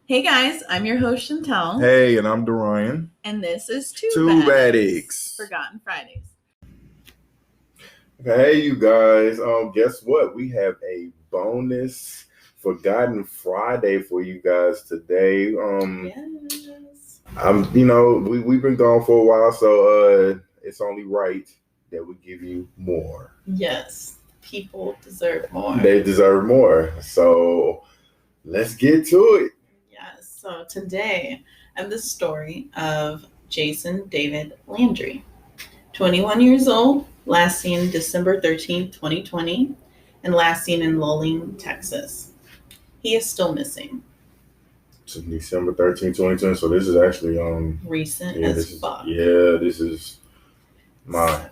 Hey guys, I'm your host Chantel. Hey, and I'm Dorian. And this is Two Addicts. Forgotten Fridays. Hey, you guys. Guess what? We have a bonus Forgotten Friday for you guys today. Yes. We've been gone for a while, so it's only right that we give you more. Yes, people deserve more. They deserve more. So let's get to it. Yes. So today I have the story of Jason David Landry, 21 years old, last seen December 13th, 2020, and last seen in Luling, Texas. He is still missing. So December 13th, 2020. So this is actually recent fuck. This is my.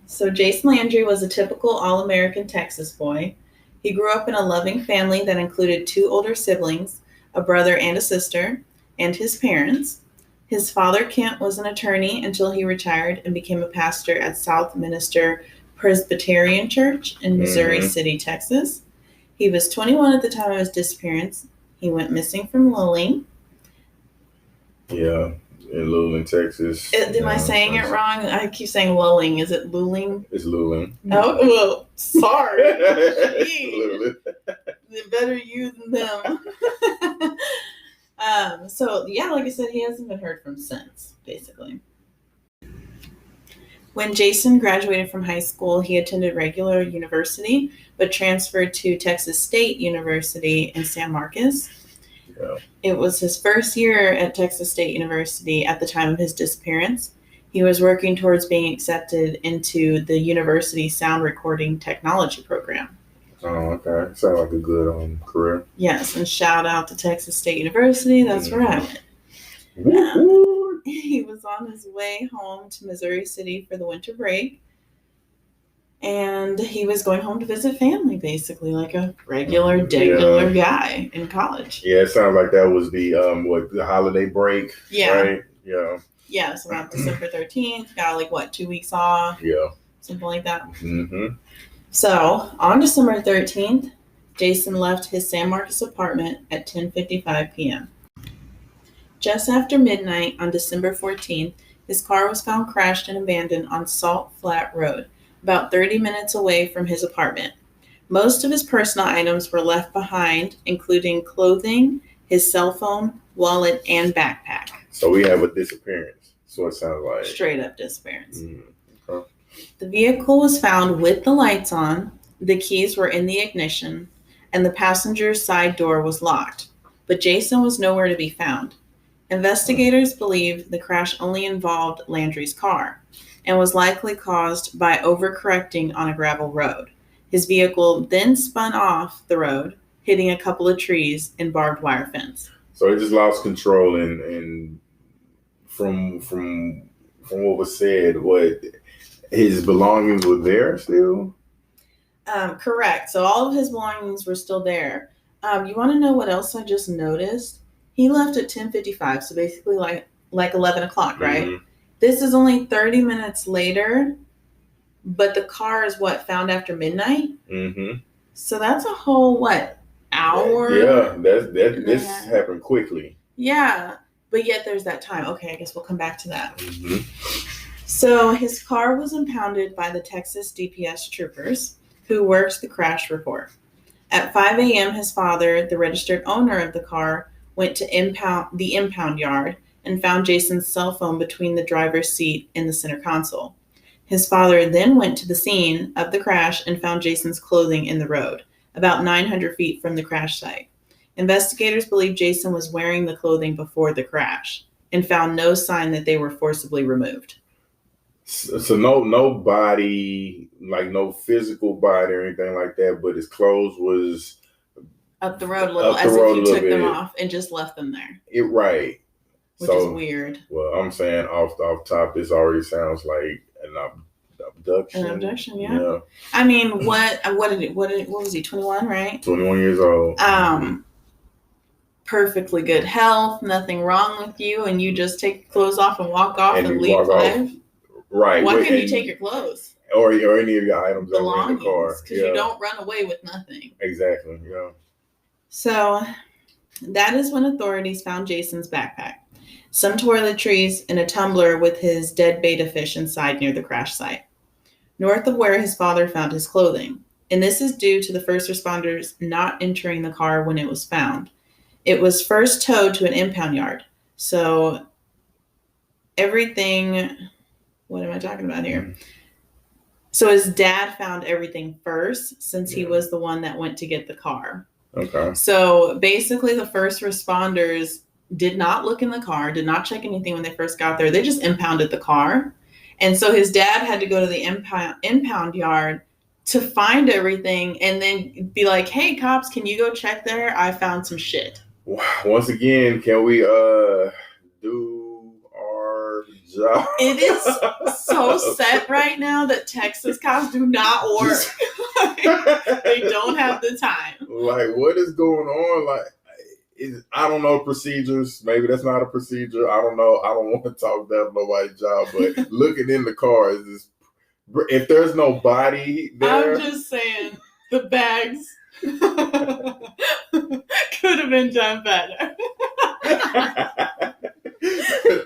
So Jason Landry was a typical all-American Texas boy. He grew up in a loving family that included two older siblings, a brother and a sister, and his parents. His father, Kent, was an attorney until he retired and became a pastor at Southminster Presbyterian Church in Missouri City, Texas. He was 21 at the time of his disappearance. He went missing from Luling. Yeah, in Luling, Texas. Am I saying it wrong? I keep saying Luling. Is it Luling? It's Luling. Oh, well, sorry. Better you than them. Like I said, he hasn't been heard from since, basically. When Jason graduated from high school, he attended regular university, but transferred to Texas State University in San Marcos. Yeah. It was his first year at Texas State University at the time of his disappearance. He was working towards being accepted into the university sound recording technology program. Oh, okay. Sounds like a good career. Yes, and shout out to Texas State University. That's where I went. He was on his way home to Missouri City for the winter break. And he was going home to visit family, basically, like a regular guy in college. Yeah, it sounds like that was the the holiday break. Yeah. Right? Yeah. Yeah, so around December 13th, got 2 weeks off. Yeah. Something like that. Mm-hmm. So on December 13th, Jason left his San Marcos apartment at 10:55 p.m. Just after midnight on December 14th, his car was found crashed and abandoned on Salt Flat Road, about 30 minutes away from his apartment. Most of his personal items were left behind, including clothing, his cell phone, wallet, and backpack. So we have a disappearance. So it sounds like. Straight up disappearance. Okay. The vehicle was found with the lights on, the keys were in the ignition, and the passenger's side door was locked. But Jason was nowhere to be found. Investigators believe the crash only involved Landry's car and was likely caused by overcorrecting on a gravel road. His vehicle then spun off the road, hitting a couple of trees and barbed wire fence. So he just lost control, and from what was said, his belongings were there still? Correct. So all of his belongings were still there. You want to know what else I just noticed? He left at 10:55, so basically like 11 o'clock, right? Mm-hmm. This is only 30 minutes later, but the car is found after midnight? Mm-hmm. So that's a whole, hour? Yeah, this happened quickly. Yeah, but yet there's that time. Okay, I guess we'll come back to that. Mm-hmm. So his car was impounded by the Texas DPS troopers who worked the crash report. At 5 a.m., his father, the registered owner of the car, went to the impound yard and found Jason's cell phone between the driver's seat and the center console. His father then went to the scene of the crash and found Jason's clothing in the road, about 900 feet from the crash site. Investigators believe Jason was wearing the clothing before the crash and found no sign that they were forcibly removed. So no body, no physical body or anything like that, but his clothes was up the road a little, as if you took them off and just left them there. Right. Which is weird. Well, I'm saying off top, this already sounds like an abduction. An abduction, yeah. I mean, what was he, 21, right? 21 years old. Perfectly good health, nothing wrong with you, and you just take your clothes off and walk off and leave life. Right. Why can't you take your clothes? Or any of your items that were in the car. Because you don't run away with nothing. Exactly, yeah. So That is when authorities found Jason's backpack, some toiletries, and a tumbler with his dead betta fish inside near the crash site, north of where his father found his clothing. And this is due to the first responders not entering the car when it was found. It was first towed to an impound yard. So everything, what am I talking about here? So his dad found everything first since he was the one that went to get the car. Okay. So basically the first responders did not look in the car, did not check anything when they first got there. They just impounded the car. And so his dad had to go to the impound yard to find everything and then be like, hey, cops, can you go check there? I found some shit. Once again, can we do our job? It is so set right now that Texas cops do not work. They don't have the time. Like, what is going on? Like, I don't know procedures. Maybe that's not a procedure. I don't know. I don't want to talk about nobody's job, but looking in the car is this. If there's no body there, I'm just saying the bags could have been done better. I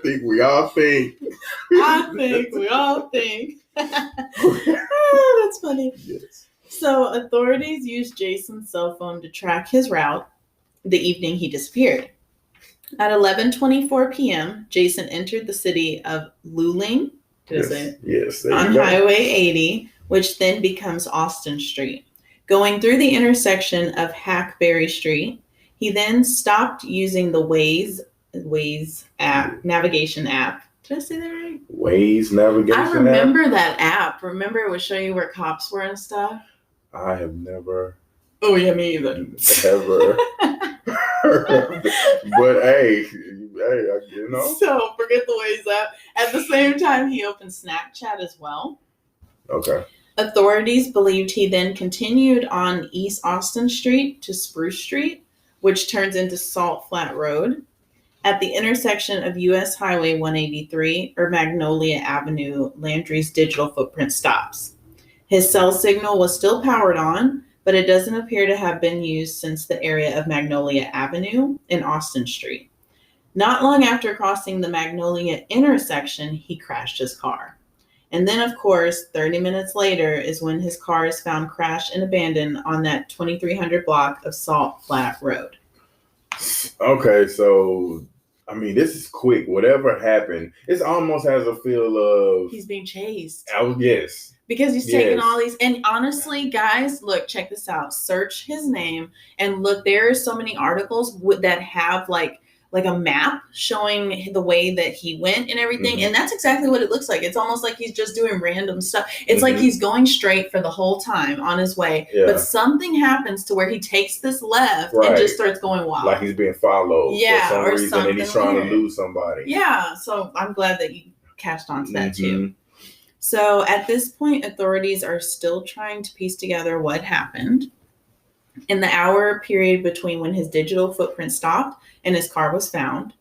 think we all think. We all think. Oh, that's funny. Yes. So authorities used Jason's cell phone to track his route the evening he disappeared. At 11:24 p.m., Jason entered the city of Luling, Yes. on Highway 80, which then becomes Austin Street. Going through the intersection of Hackberry Street, he then stopped using the Waze navigation app. Did I say that right? Waze navigation app? I remember that app. Remember it would show you where cops were and stuff? I have never. Oh, yeah, me either. Ever. But hey, you know. So forget the Waze app. At the same time, he opened Snapchat as well. Okay. Authorities believed he then continued on East Austin Street to Spruce Street, which turns into Salt Flat Road. At the intersection of U.S. Highway 183 or Magnolia Avenue, Landry's digital footprint stops. His cell signal was still powered on, but it doesn't appear to have been used since the area of Magnolia Avenue and Austin Street. Not long after crossing the Magnolia intersection, he crashed his car. And then, of course, 30 minutes later is when his car is found crashed and abandoned on that 2300 block of Salt Flat Road. Okay, so, I mean, this is quick. Whatever happened, it almost has a feel of... He's being chased. Oh, yes. Because he's taking all these, and honestly, guys, look, check this out. Search his name, and look, there are so many articles that have like a map showing the way that he went and everything, and that's exactly what it looks like. It's almost like he's just doing random stuff. It's like he's going straight for the whole time on his way, but something happens to where he takes this left and just starts going wild. Like he's being followed for some reason, something, and he's trying to lose somebody. Yeah, so I'm glad that you catched on to that too. So at this point, authorities are still trying to piece together what happened. In the hour period between when his digital footprint stopped and his car was found,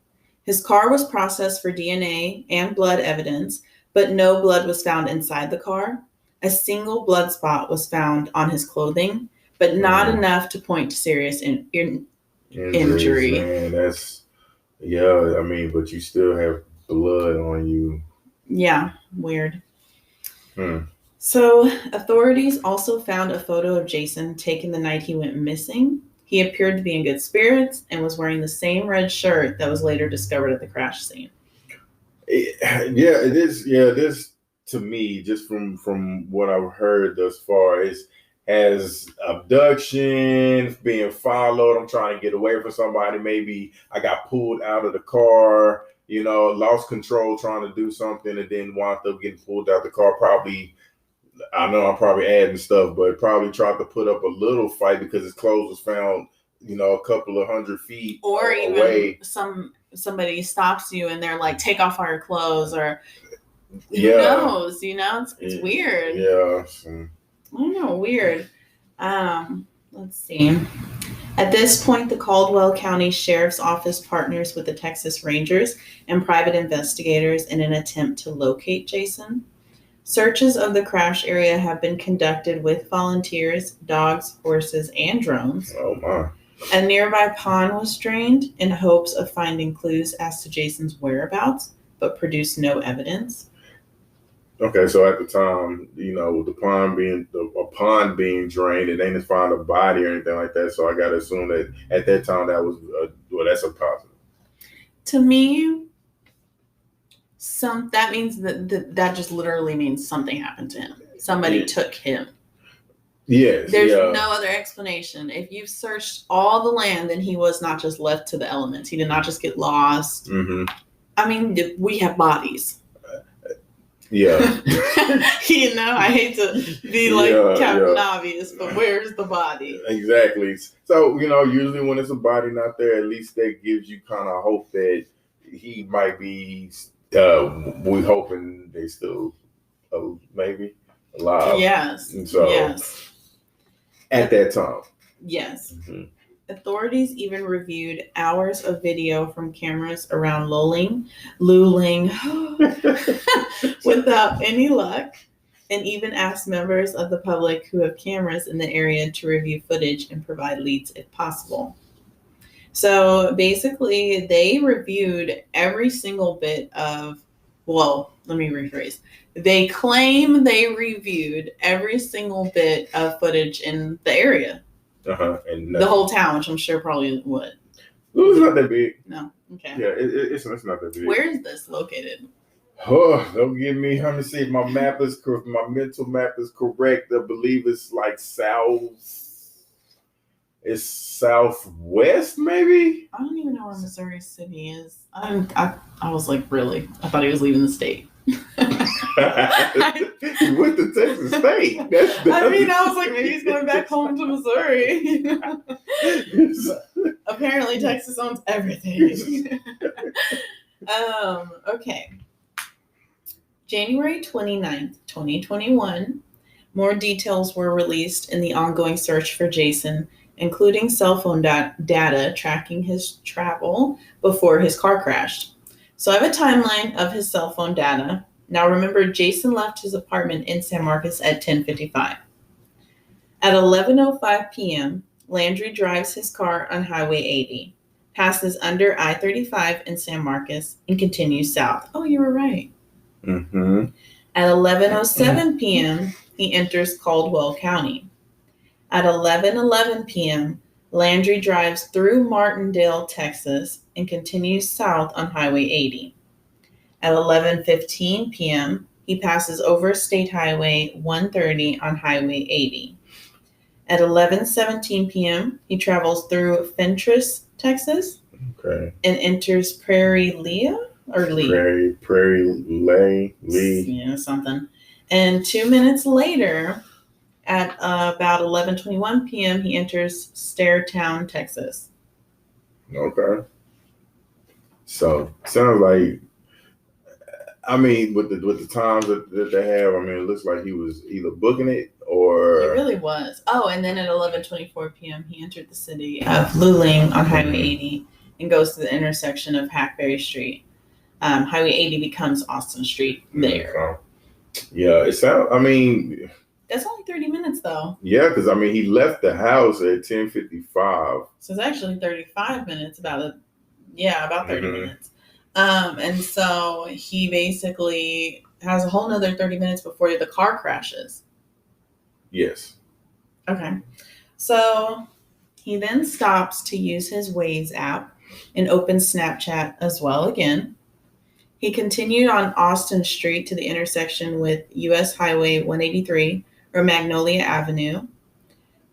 his car was processed for DNA and blood evidence, but no blood was found inside the car. A single blood spot was found on his clothing, but not enough to point to serious injury. Man, I mean, but you still have blood on you. Yeah, weird. So authorities also found a photo of Jason taken the night he went missing. He appeared to be in good spirits and was wearing the same red shirt that was later discovered at the crash scene. It is. Yeah, this to me, just from what I've heard thus far, is as abduction, being followed. I'm trying to get away from somebody. Maybe I got pulled out of the car. Lost control trying to do something and then wound up getting pulled out the car. Probably, I know I'm probably adding stuff, but probably tried to put up a little fight because his clothes was found, a couple of 100 feet or away. Even somebody stops you and they're like, take off all your clothes, or who knows, it's weird. Yeah. I don't know, weird. Let's see. At this point, the Caldwell County Sheriff's Office partners with the Texas Rangers and private investigators in an attempt to locate Jason. Searches of the crash area have been conducted with volunteers, dogs, horses, and drones. Oh, my. A nearby pond was drained in hopes of finding clues as to Jason's whereabouts, but produced no evidence. Okay, so at the time, with a pond being drained, it ain't found a body or anything like that. So I gotta assume that at that time that was that's a positive. To me, that means that just literally means something happened to him. Somebody took him. Yes. There's no other explanation. If you've searched all the land, then he was not just left to the elements. He did not just get lost. Mm-hmm. I mean, we have bodies. Yeah. I hate to be like Captain Obvious, but where's the body? Exactly. So, usually when it's a body not there, at least that gives you kind of hope that he might be, we hoping they still, maybe alive. Yes. And so, yes. At that time. Yes. Mm-hmm. Authorities even reviewed hours of video from cameras around Luling, without any luck, and even asked members of the public who have cameras in the area to review footage and provide leads if possible. So basically, they reviewed every single bit of, well, let me rephrase. They claim they reviewed every single bit of footage in the area. And the whole town, which I'm sure probably would. It's not that big. No. Okay. Yeah, it's not that big. Where is this located? Oh, don't give me. Let me see if my mental map is correct. I believe it's like it's southwest, maybe. I don't even know where Missouri City is. I was like, really? I thought he was leaving the state. He went to Texas State. I was like, maybe he's going back home to Missouri. Apparently, Texas owns everything. Okay. January 29th, 2021, more details were released in the ongoing search for Jason, including cell phone data tracking his travel before his car crashed. So I have a timeline of his cell phone data. Now remember, Jason left his apartment in San Marcos at 10:55. At 11:05 p.m., Landry drives his car on Highway 80, passes under I-35 in San Marcos, and continues south. Oh, you were right. Mm-hmm. At 11:07 p.m., he enters Caldwell County. At 11:11 p.m., Landry drives through Martindale, Texas, and continues south on Highway 80. At 11:15 p.m., he passes over State Highway 130 on Highway 80. At 11:17 p.m., he travels through Fentress, Texas, and enters Prairie Lee. Yeah, something. And 2 minutes later, at about 11:21 p.m., he enters Stairtown, Texas. Okay. So sounds like, I mean, with the times that they have, I mean, it looks like he was either booking it or... It really was. Oh, and then at 11:24 p.m., he entered the city of Luling on Highway 80 and goes to the intersection of Hackberry Street. Highway 80 becomes Austin Street there. Yeah, it sounds, I mean... That's only 30 minutes, though. Yeah, because, I mean, he left the house at 10:55. So it's actually 35 minutes, about 30 minutes. And so he basically has a whole nother 30 minutes before the car crashes. Yes. Okay. So he then stops to use his Waze app and opens Snapchat as well again. He continued on Austin Street to the intersection with U.S. Highway 183 or Magnolia Avenue.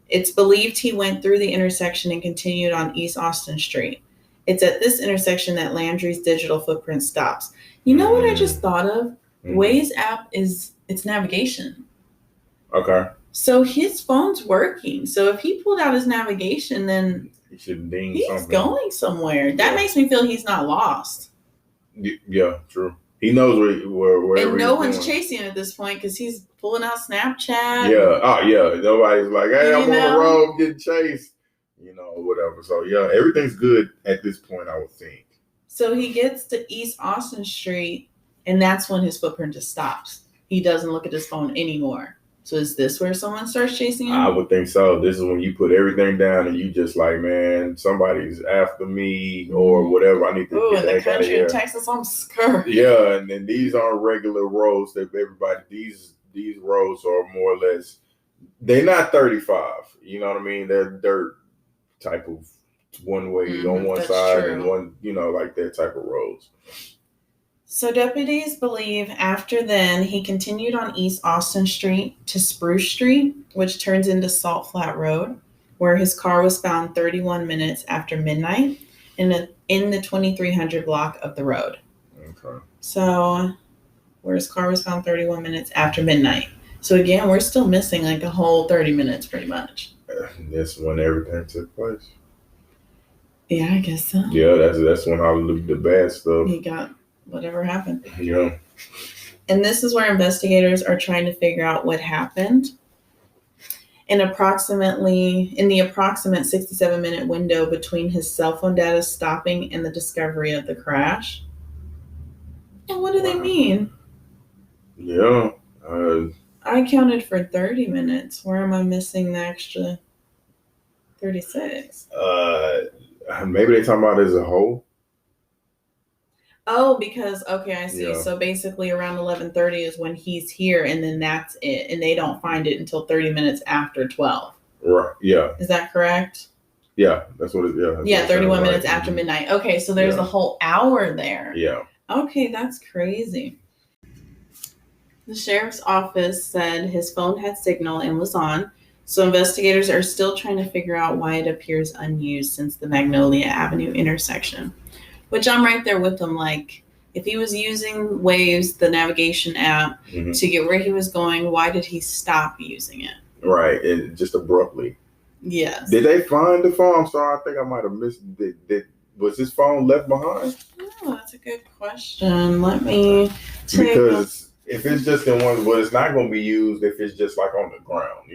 It's believed he went through the intersection and continued on East Austin Street. It's at this intersection that Landry's digital footprint stops. You know what I just thought of? Waze app it's navigation. Okay. So his phone's working. So if he pulled out his navigation, then he should ding he's something. going somewhere. That makes me feel he's not lost. Yeah, true. He knows where and no one's chasing him at this point because he's pulling out Snapchat. Yeah. Oh, yeah. Nobody's like, hey, I'm on the road getting chased. Whatever. So, yeah, everything's good at this point, I would think. So he gets to East Austin Street, and that's when his footprint just stops. He doesn't look at his phone anymore. So is this where someone starts chasing him? I would think so. This is when you put everything down and you just like, man, somebody's after me or whatever. I need to get in the the heck out of country here. in Texas, I'm scared. Yeah, and then these aren't regular roads that everybody. These roads are more or less. They're not 35. You know what I mean? They're dirt type of one way on one side and one, like that type of roads. So deputies believe after then he continued on East Austin Street to Spruce Street, which turns into Salt Flat Road, where his car was found 31 minutes after midnight in the 2300 block of the road. Okay. So where his car was found 31 minutes after midnight. So again, we're still missing like a whole 30 minutes pretty much. That's when everything took place. Yeah, I guess so. Yeah, that's when all the bad stuff. He got whatever happened. Yeah. And this is where investigators are trying to figure out what happened. In the approximate 67-minute window between his cell phone data stopping and the discovery of the crash. Well, what do they mean? Yeah. I counted for 30 minutes. Where am I missing the extra 36? Maybe they talking about it as a whole. Oh, because, okay, I see. Yeah. So basically around 11:30 is when he's here, and then that's it. And they don't find it until 30 minutes after 12. Right, yeah. Is that correct? Yeah, that's what it is. Yeah, 31 minutes after midnight. Okay, so there's a whole hour there. Yeah. Okay, that's crazy. The sheriff's office said his phone had signal and was on, so investigators are still trying to figure out why it appears unused since the Magnolia Avenue intersection. Which I'm right there with them. Like, if he was using Waze, the navigation app, to get where he was going, why did he stop using it? Right, and just abruptly. Yes. Did they find the phone? I'm sorry, I think I might have missed it. Was his phone left behind? Oh, that's a good question. Let me take Because if it's just in one, well, it's not going to be used if it's just like on the ground,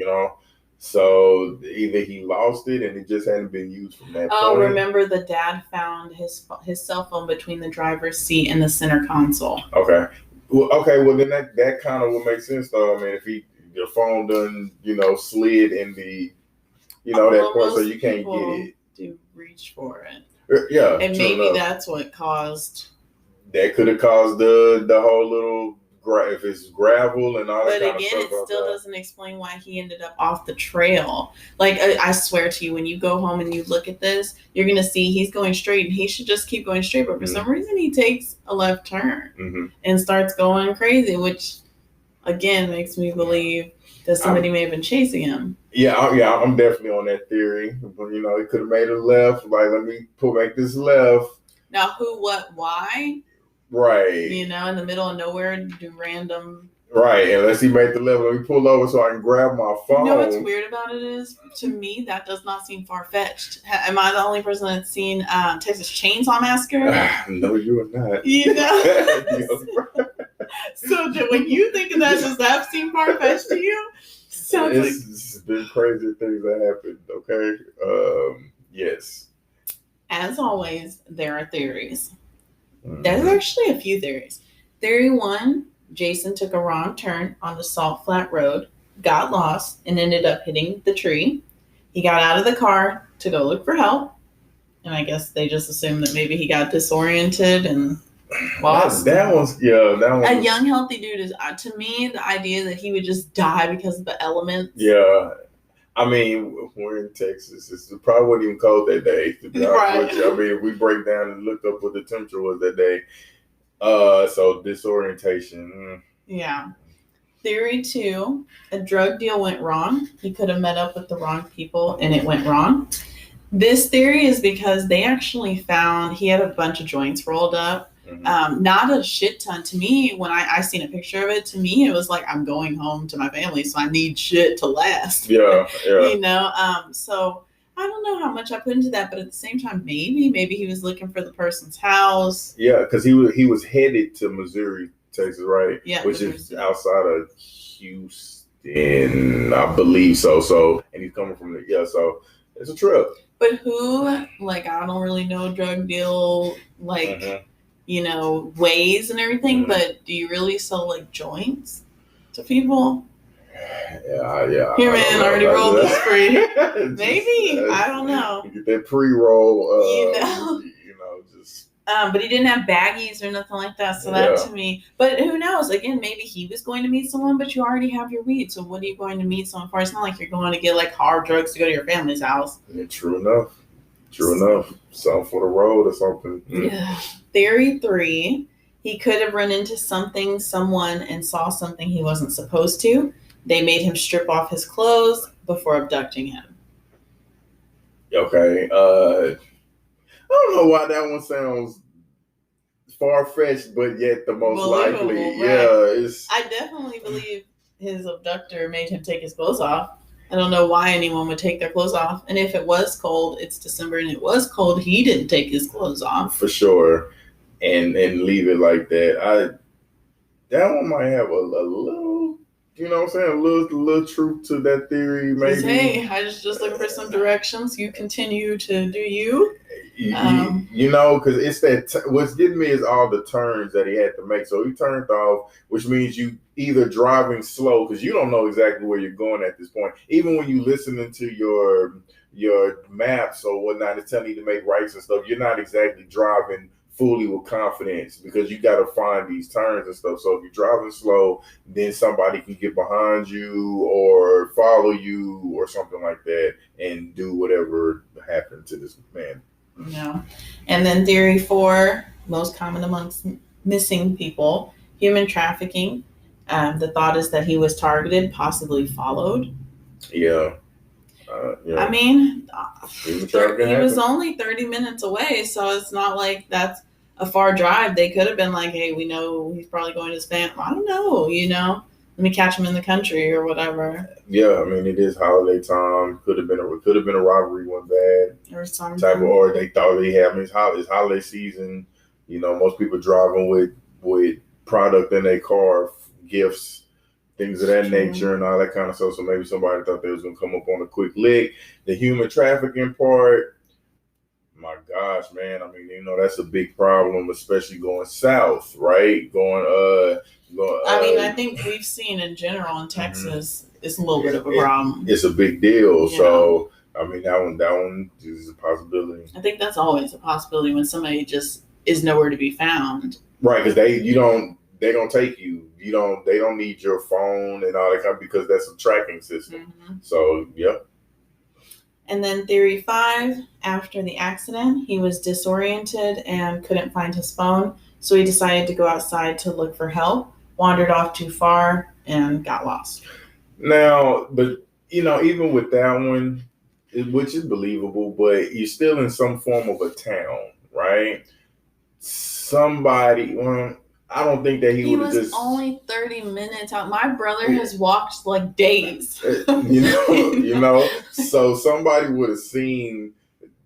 So either he lost it and it just hadn't been used from that point. Oh, remember the dad found his cell phone between the driver's seat and the center console. Okay. Well, then that kind of would make sense, though. I mean, if your phone done, slid in the, that point, so you can't get it. Do reach for it. Yeah. And maybe that's what caused. That could have caused the whole little. If it's gravel and all that kind of stuff. But again, it still doesn't explain why he ended up off the trail. Like, I swear to you, when you go home and you look at this, you're going to see he's going straight and he should just keep going straight. But for some reason, he takes a left turn and starts going crazy, which, again, makes me believe that somebody may have been chasing him. Yeah, I'm definitely on that theory. But, he could have made a left. Like, let me make this left. Now, who, what, why? Right. In the middle of nowhere, do random. Right. Unless he made the left, let me pull over so I can grab my phone. You know what's weird about it is, to me, that does not seem far-fetched. Am I the only person that's seen Texas Chainsaw Massacre? No, you are not. So when you think of that, does that seem far-fetched to you? It's been crazy things that happened, okay? Yes. As always, there are theories. There's actually a few theories. Theory 1, Jason took a wrong turn on the Salt Flat Road, got lost, and ended up hitting the tree. He got out of the car to go look for help, and I guess they just assumed that maybe he got disoriented and lost. That was. A young, healthy dude is, to me, the idea that he would just die because of the elements. Yeah. I mean, we're in Texas. It probably wasn't even cold that day, to be honest with you. I mean, if we break down and looked up what the temperature was that day. So disorientation. Yeah. Theory 2, a drug deal went wrong. He could have met up with the wrong people and it went wrong. This theory is because they actually found he had a bunch of joints rolled up. Not a shit ton. To me, when I seen a picture of it, to me, it was like, I'm going home to my family, so I need shit to last. Yeah. So I don't know how much I put into that, but at the same time, maybe he was looking for the person's house. Yeah, because he was headed to Missouri, Texas, right? Yeah. Which is outside of Houston, I believe so. So, and he's coming from so it's a trip. But who, I don't really know drug deal, ways and everything, but do you really sell, joints to people? Yeah. Your man already rolled the spree. Maybe. Just, I don't know. Get that pre-roll. Just. But he didn't have baggies or nothing like that. So that to me, but who knows? Again, maybe he was going to meet someone, but you already have your weed. So what are you going to meet someone for? It's not like you're going to get like hard drugs to go to your family's house. Yeah, true enough. Something for the road or something. Yeah. Theory 3, he could have run into something, someone, and saw something he wasn't supposed to. They made him strip off his clothes before abducting him. Okay. I don't know why that one sounds far-fetched, but yet the most likely. Right. Yeah, I definitely believe his abductor made him take his clothes off. I don't know why anyone would take their clothes off. And if it was cold, it's December and it was cold, he didn't take his clothes off. For sure. And leave it like that. That one might have a little, you know what I'm saying, a little truth to that theory, maybe. Hey, I just looking for some directions. You continue to do you. Because it's that what's getting me is all the turns that he had to make. So he turned off, which means you either driving slow because you don't know exactly where you're going at this point. Even when you listening to your maps or whatnot, it's telling you to make rights and stuff. You're not exactly driving fully with confidence because you got to find these turns and stuff. So if you're driving slow, then somebody can get behind you or follow you or something like that and do whatever happened to this man. Yeah. And then theory 4, most common amongst missing people, human trafficking. The thought is that he was targeted, possibly followed. Yeah. I mean, he was only 30 minutes away, so it's not like that's a far drive. They could have been like, hey, we know he's probably going to his family. I don't know, let me catch him in the country or whatever. Yeah, I mean, it is holiday time. Could have been a robbery one bad or something. Or they thought they had. I mean, it's holiday season. Most people driving with product in their car, gifts, things of that nature, and all that kind of stuff. So maybe somebody thought they was gonna come up on a quick lick. The human trafficking part, my gosh, man. I mean, that's a big problem, especially going south, right? I mean, I think we've seen in general in Texas, it's a little bit of a problem. It's a big deal. Yeah. So, I mean, that one is a possibility. I think that's always a possibility when somebody just is nowhere to be found. Right, because they don't take you. They don't need your phone and all that kind of, because that's a tracking system. Mm-hmm. So, yeah. And then theory 5, after the accident, he was disoriented and couldn't find his phone. So he decided to go outside to look for help, wandered off too far, and got lost. Now, but, even with that one, which is believable, but you're still in some form of a town, right? Somebody, I don't think that he would have just... He was only 30 minutes out. My brother has walked like days. So somebody would have seen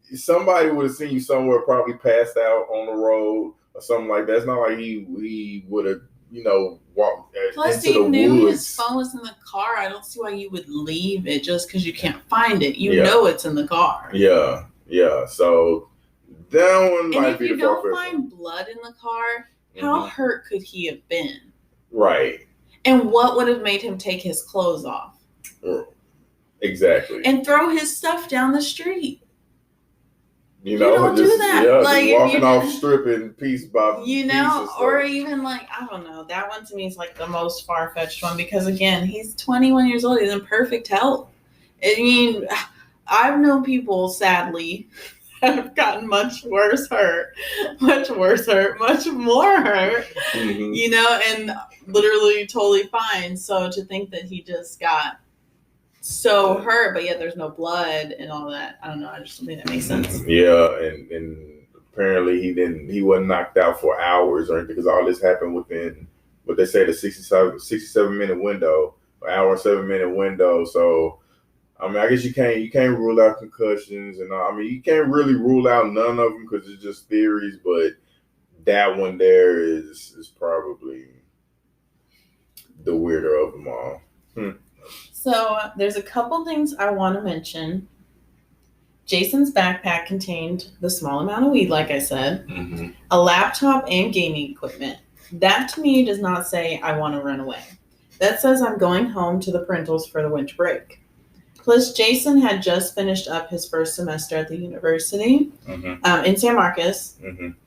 you somewhere, probably passed out on the road or something like that. It's not like he would have, walked Plus, into the woods. Plus, he knew his phone was in the car. I don't see why you would leave it just because you can't find it. You know it's in the car. Yeah. So that one might be the far-fetched. And if you don't find blood in the car, how hurt could he have been? Right. And what would have made him take his clothes off? Exactly. And throw his stuff down the street. You don't do that. Yeah, like walking off stripping piece by piece. Or even like, I don't know. That one to me is like the most far-fetched one because, again, he's 21 years old. He's in perfect health. I mean, I've known people, sadly, have gotten much more hurt, much more hurt, and literally totally fine. So to think that he just got so hurt, but yet there's no blood and all that, I don't know. I just don't think that makes sense. Yeah, and apparently he wasn't knocked out for hours or anything because all this happened within what they say the 67 minute window, an hour and 7 minute window. So. I mean, I guess you can't rule out concussions and all. I mean, you can't really rule out none of them because it's just theories. But that one there is probably the weirder of them all. So there's a couple things I want to mention. Jason's backpack contained the small amount of weed, like I said, a laptop and gaming equipment. That to me does not say I want to run away. that says I'm going home to the parentals for the winter break. Plus, Jason had just finished up his first semester at the university in San Marcos.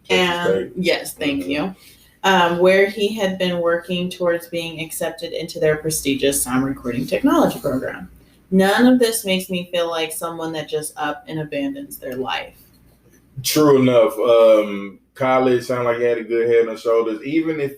And yes, thank you. Where he had been working towards being accepted into their prestigious sound recording technology program. None of this makes me feel like someone that just up and abandons their life. True enough. College sounded like he had a good head on shoulders. Even if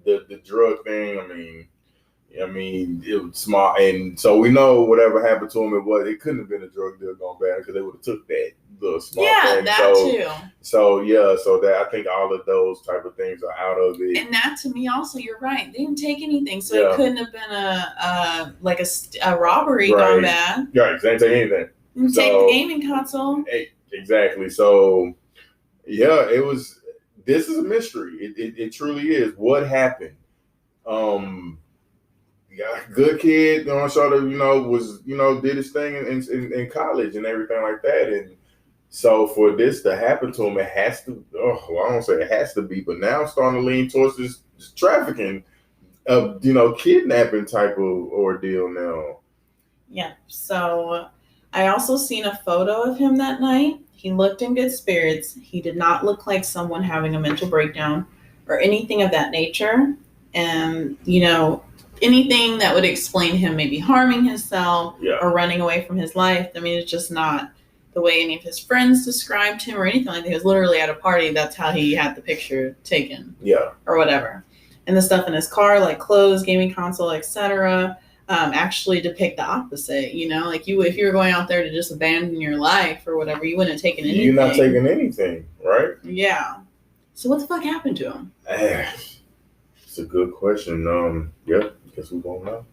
the drug thing, I mean, it was smart, and so we know whatever happened to him, it couldn't have been a drug deal gone bad because they would have took that little small thing. Yeah, that too. So that I think all of those type of things are out of it. And that to me also, you're right. They didn't take anything, so it couldn't have been a robbery gone bad. Right, they didn't take anything. Didn't take the gaming console. Exactly. So yeah, it was. This is a mystery. It truly is. What happened? Yeah, good kid, sort of, was, did his thing in college and everything like that. And so for this to happen to him, it has to, I don't say it has to be, but now I'm starting to lean towards this trafficking, kidnapping type of ordeal now. Yeah. So I also seen a photo of him that night. He looked in good spirits. He did not look like someone having a mental breakdown or anything of that nature. And, anything that would explain him maybe harming himself or running away from his life. I mean, it's just not the way any of his friends described him or anything like that. He was literally at a party. That's how he had the picture taken. Yeah. Or whatever. And the stuff in his car, like clothes, gaming console, etc., actually depict the opposite. Like if you were going out there to just abandon your life or whatever, you wouldn't have taken anything. You're not taking anything, right? Yeah. So what the fuck happened to him? It's a good question. Yeah. Guess we won't know.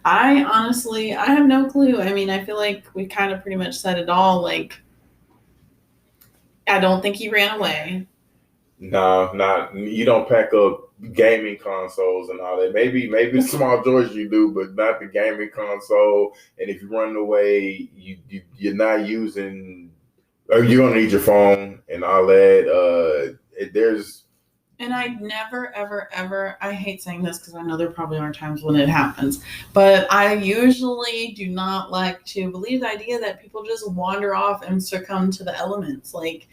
I have no clue. I mean, I feel like we kind of pretty much said it all. Like, I don't think he ran away. No, not. You don't pack up gaming consoles and all that. Maybe the small joys you do, but not the gaming console. And if you run away, you're not using, or you're gonna need your phone and all that. And I never, ever, ever, I hate saying this because I know there probably are times when it happens, but I usually do not like to believe the idea that people just wander off and succumb to the elements. Like,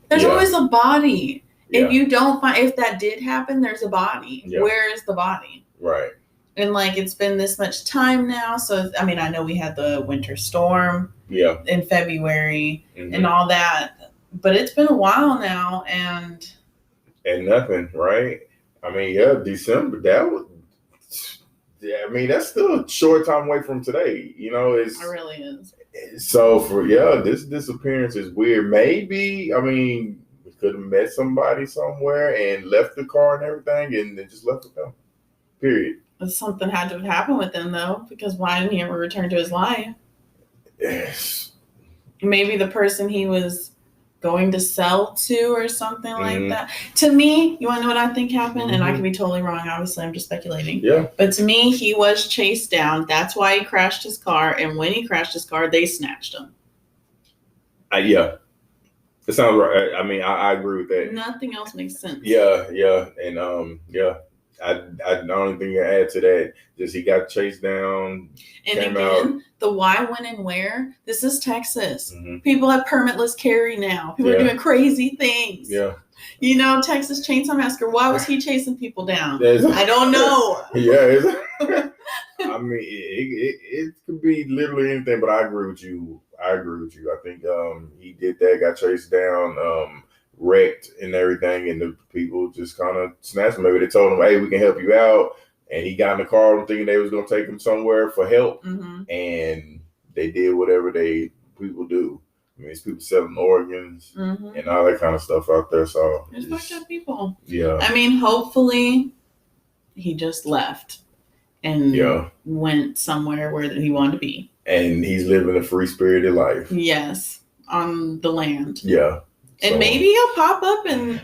there's always a body. Yeah. If that did happen, there's a body. Yeah. Where is the body? Right. And it's been this much time now. So, I mean, I know we had the winter storm in February and all that, but it's been a while now and nothing, right? I mean, December, that's still a short time away from today. It really is. So this disappearance is weird. Maybe, we could have met somebody somewhere and left the car and everything and then just left with them. Period. Something had to have happened with him though, because why didn't he ever return to his life? Yes. Maybe the person he was going to sell to or something like that. To me, you want to know what I think happened? And I could be totally wrong. Obviously, I'm just speculating. Yeah. But to me, he was chased down. That's why he crashed his car. And when he crashed his car, they snatched him. Yeah. It sounds right. I mean, I agree with that. Nothing else makes sense. Yeah. And the only thing to add to that is he got chased down. And again, the why, when, and where. This is Texas. People have permitless carry now. People are doing crazy things. Yeah. Texas Chainsaw Massacre. Why was he chasing people down? I don't know. Yeah. I mean, it could be literally anything, but I agree with you. I think he did that, got chased down, wrecked and everything, and the people just kind of snatched him. Maybe they told him, hey, we can help you out. And he got in the car thinking they was going to take him somewhere for help. And they did whatever people do. I mean, it's people selling organs and all that kind of stuff out there. So there's fucked up people. Yeah. I mean, hopefully he just left and went somewhere where he wanted to be. And he's living a free-spirited life. Yes, on the land. Yeah. And maybe he'll pop up in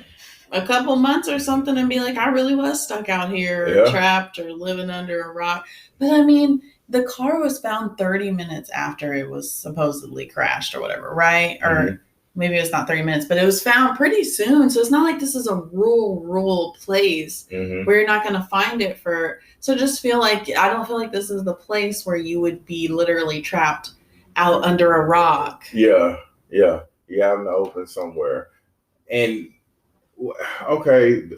a couple months or something and be like, I really was stuck out here or trapped or living under a rock. But I mean, the car was found 30 minutes after it was supposedly crashed or whatever, right? Or maybe it's not 30 minutes, but it was found pretty soon. So it's not like this is a rural place where you're not going to find it so just I don't feel like this is the place where you would be literally trapped out under a rock. Yeah, out in the open somewhere. And okay,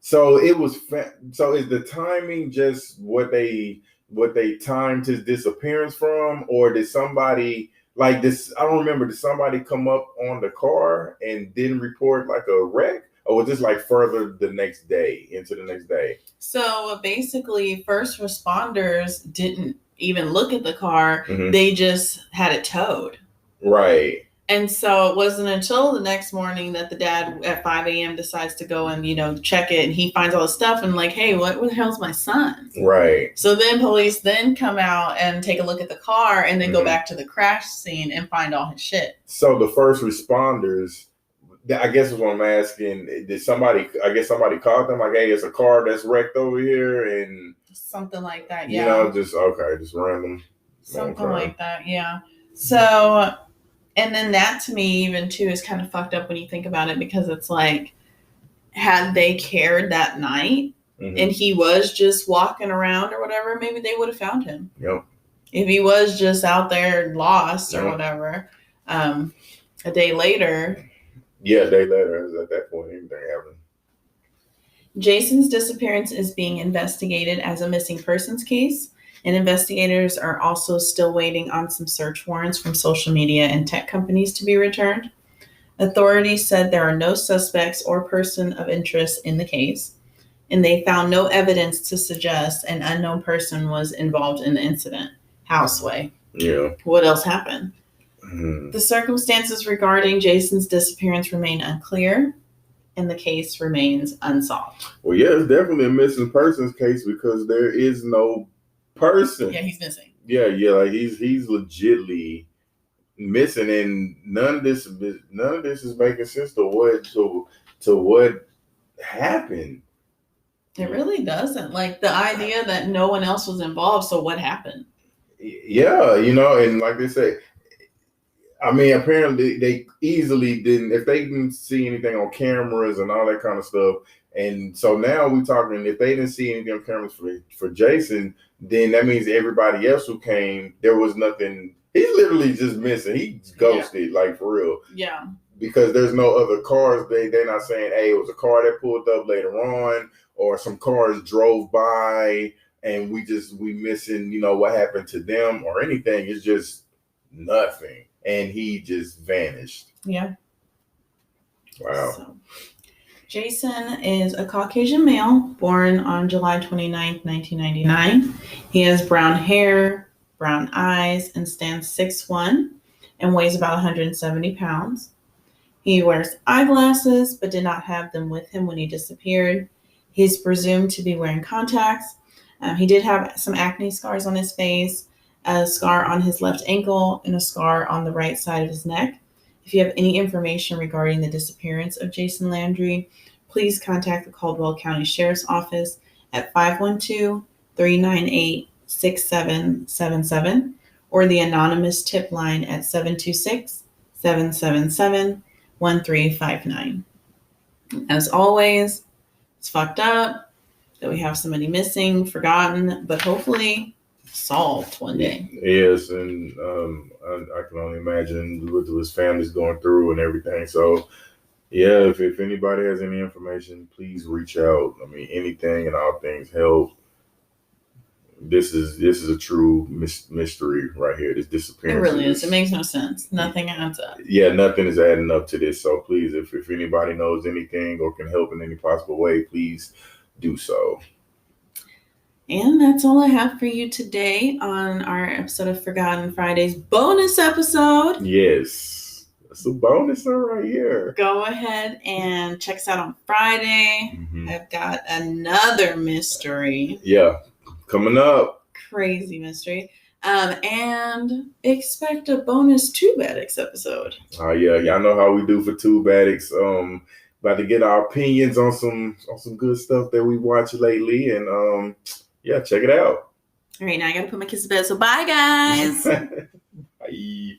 so it was. So is the timing just what they timed his disappearance from, or did somebody like this? I don't remember. Did somebody come up on the car and didn't report like a wreck, or was this like further into the next day? So basically, first responders didn't even look at the car. They just had it towed. Right. And so it wasn't until the next morning that the dad at 5 a.m. decides to go and, check it. And he finds all the stuff and like, hey, what the hell's my son? Right. So then police then come out and take a look at the car and then go back to the crash scene and find all his shit. So the first responders, I guess is what I'm asking, did somebody called them like, hey, it's a car that's wrecked over here, and something like that, yeah. Just random. Something like that, yeah. So, and then that to me even too is kind of fucked up when you think about it, because it's like, had they cared that night and he was just walking around or whatever, maybe they would have found him. Yep. If he was just out there lost or whatever, a day later. Yeah, a day later, at that point, anything happened. Jason's disappearance is being investigated as a missing persons case, and investigators are also still waiting on some search warrants from social media and tech companies to be returned. Authorities said there are no suspects or person of interest in the case, and they found no evidence to suggest an unknown person was involved in the incident. Houseway. Yeah. What else happened? The circumstances regarding Jason's disappearance remain unclear, and the case remains unsolved. Well, yeah, it's definitely a missing persons case because there is no person. Yeah, he's missing. Yeah, like he's legitly missing, and none of this is making sense to what happened. It really doesn't. Like the idea that no one else was involved, so what happened? Yeah, and like they say, I mean, apparently they easily didn't, if they didn't see anything on cameras and all that kind of stuff. And so now we're talking, if they didn't see anything on cameras for Jason, then that means everybody else who came, there was nothing. He's literally just missing. He's ghosted, like for real. Yeah. Because there's no other cars. They're not saying, hey, it was a car that pulled up later on, or some cars drove by and we missing, what happened to them or anything. It's just nothing. And he just vanished. Yeah. Wow. So, Jason is a Caucasian male born on July 29th, 1999. He has brown hair, brown eyes, and stands 6'1" and weighs about 170 pounds. He wears eyeglasses, but did not have them with him when he disappeared. He's presumed to be wearing contacts. He did have some acne scars on his face, a scar on his left ankle, and a scar on the right side of his neck. If you have any information regarding the disappearance of Jason Landry, please contact the Caldwell County Sheriff's Office at 512-398-6777 or the anonymous tip line at 726-777-1359. As always, it's fucked up that we have somebody missing, forgotten, but hopefully solved one day. Yes, and I can only imagine what his family's going through and everything. So, yeah, if anybody has any information, please reach out. I mean, anything and all things help. This is a true mystery right here. This disappearance. It really is. It makes no sense. Nothing adds up. Yeah, nothing is adding up to this. So please, if anybody knows anything or can help in any possible way, please do so. And that's all I have for you today on our episode of Forgotten Fridays bonus episode. Yes. That's a bonus right here. Go ahead and check us out on Friday. I've got another mystery. Yeah. Coming up. Crazy mystery. And expect a bonus Tube Addicts episode. Oh, yeah. Y'all know how we do for Tube Addicts. About to get our opinions on some good stuff that we watched lately. And yeah, check it out. All right, now I got to put my kids to bed. So bye, guys. Bye.